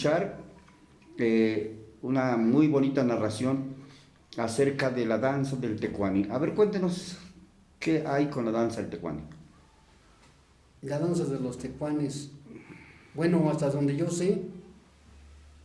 escuchar una muy bonita narración acerca de la danza del tecuani. A ver, cuéntenos qué hay con la danza del tecuani. La danza de los tecuanes, bueno, hasta donde yo sé,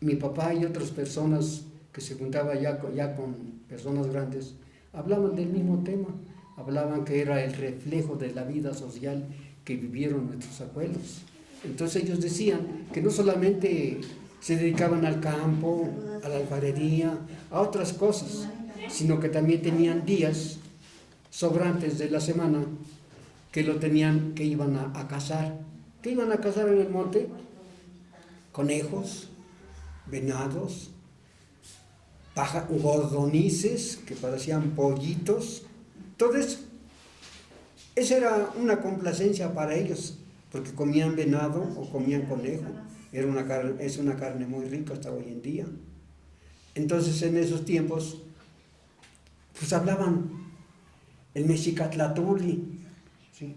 mi papá y otras personas que se juntaban ya con personas grandes, hablaban del mismo tema, hablaban que era el reflejo de la vida social que vivieron nuestros abuelos. Entonces ellos decían que no solamente se dedicaban al campo, a la alfarería, a otras cosas, sino que también tenían días sobrantes de la semana que iban a cazar. ¿Qué iban a cazar en el monte? Conejos, venados, gordonices que parecían pollitos, todo eso. Esa era una complacencia para ellos, porque comían venado o comían conejo. Es una carne muy rica hasta hoy en día. Entonces en esos tiempos, pues hablaban el mexicatlatuli, ¿sí?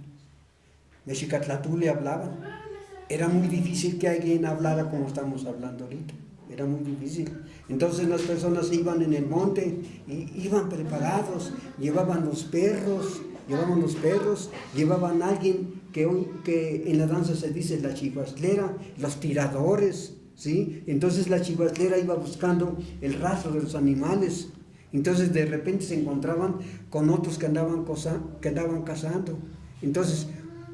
Mexicatlatuli hablaban. Era muy difícil que alguien hablara como estamos hablando ahorita. Era muy difícil. Entonces las personas iban en el monte y iban preparados, llevaban los perros, llevaban a alguien que en la danza se dice la chivaslera, los tiradores, ¿sí? Entonces la chivaslera iba buscando el rastro de los animales. Entonces de repente se encontraban con otros que andaban cazando. Entonces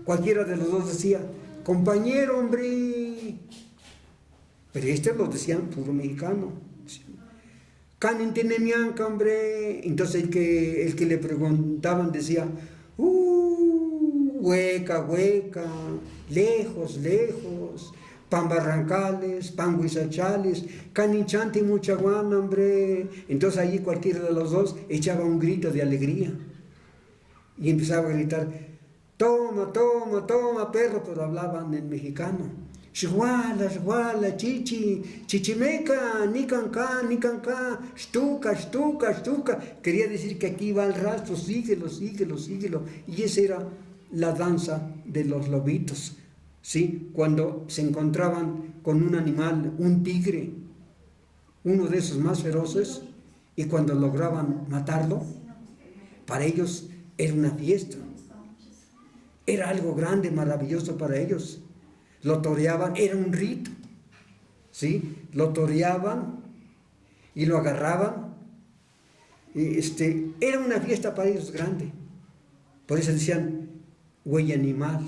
cualquiera de los dos decía: compañero, hombre. Pero lo decían puro mexicano. Canin tiene mianca, hombre. Entonces el que le preguntaban decía: hueca, lejos, pan barrancales, pan huizachales, canin chanti muchaguana, hombre. Entonces allí cualquiera de los dos echaba un grito de alegría y empezaba a gritar: toma, perro, pero hablaban en mexicano. Shwala, chichimeca, nicanca, shtuca. Quería decir que aquí va el rastro, síguelo. Y esa era la danza de los lobitos, ¿sí? Cuando se encontraban con un animal, un tigre, uno de esos más feroces, y cuando lograban matarlo, para ellos era una fiesta. Era algo grande, maravilloso para ellos. Lo toreaban, era un rito, ¿sí? Lo toreaban y lo agarraban. Era una fiesta para ellos grande. Por eso decían güey animal,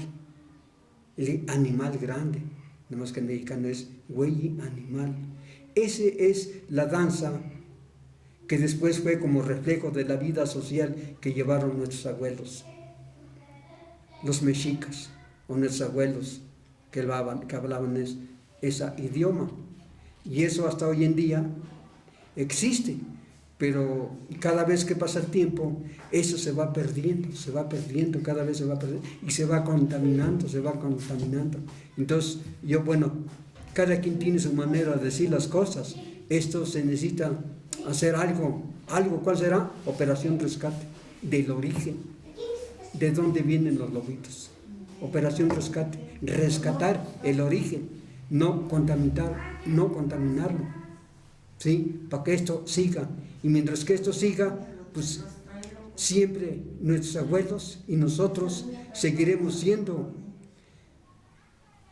el animal grande. Nada más que en mexicano es güey animal. Esa es la danza que después fue como reflejo de la vida social que llevaron nuestros abuelos, los mexicas, o nuestros abuelos que hablaban ese idioma. Y eso hasta hoy en día existe, pero cada vez que pasa el tiempo, eso se va perdiendo, cada vez se va perdiendo, y se va contaminando. Entonces, cada quien tiene su manera de decir las cosas. Esto se necesita hacer algo, ¿cuál será? Operación rescate, del origen, de dónde vienen los lobitos. Operación rescate, rescatar el origen, no contaminarlo, ¿sí? Para que esto siga. Y mientras que esto siga, pues siempre nuestros abuelos y nosotros seguiremos siendo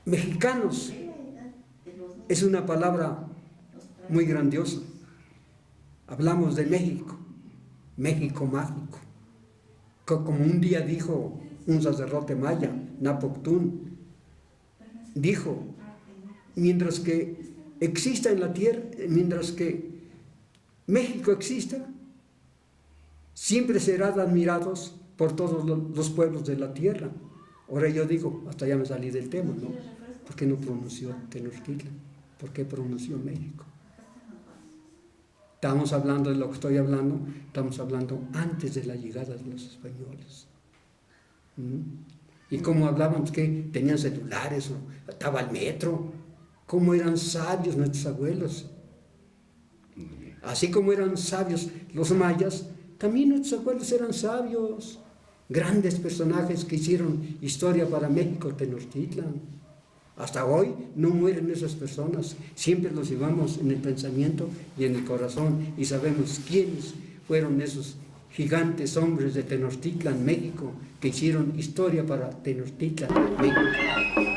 mexicanos. Es una palabra muy grandiosa. Hablamos de México, México mágico. Como un día dijo un sacerdote maya, Napoctún, dijo: mientras que exista en la tierra, mientras que México exista, siempre serán admirados por todos los pueblos de la tierra. Ahora yo digo, hasta ya me salí del tema, ¿no? ¿Por qué no pronunció Tenochtitlan? ¿Por qué pronunció México? Estamos hablando de lo que estoy hablando, estamos hablando antes de la llegada de los españoles. Y cómo hablaban, que tenían celulares, o estaba el metro, cómo eran sabios nuestros abuelos. Así como eran sabios los mayas, también nuestros abuelos eran sabios. Grandes personajes que hicieron historia para México, Tenochtitlan. Hasta hoy no mueren esas personas, siempre los llevamos en el pensamiento y en el corazón y sabemos quiénes fueron esos gigantes hombres de Tenochtitlan, México, que hicieron historia para Tenochtitlan, México.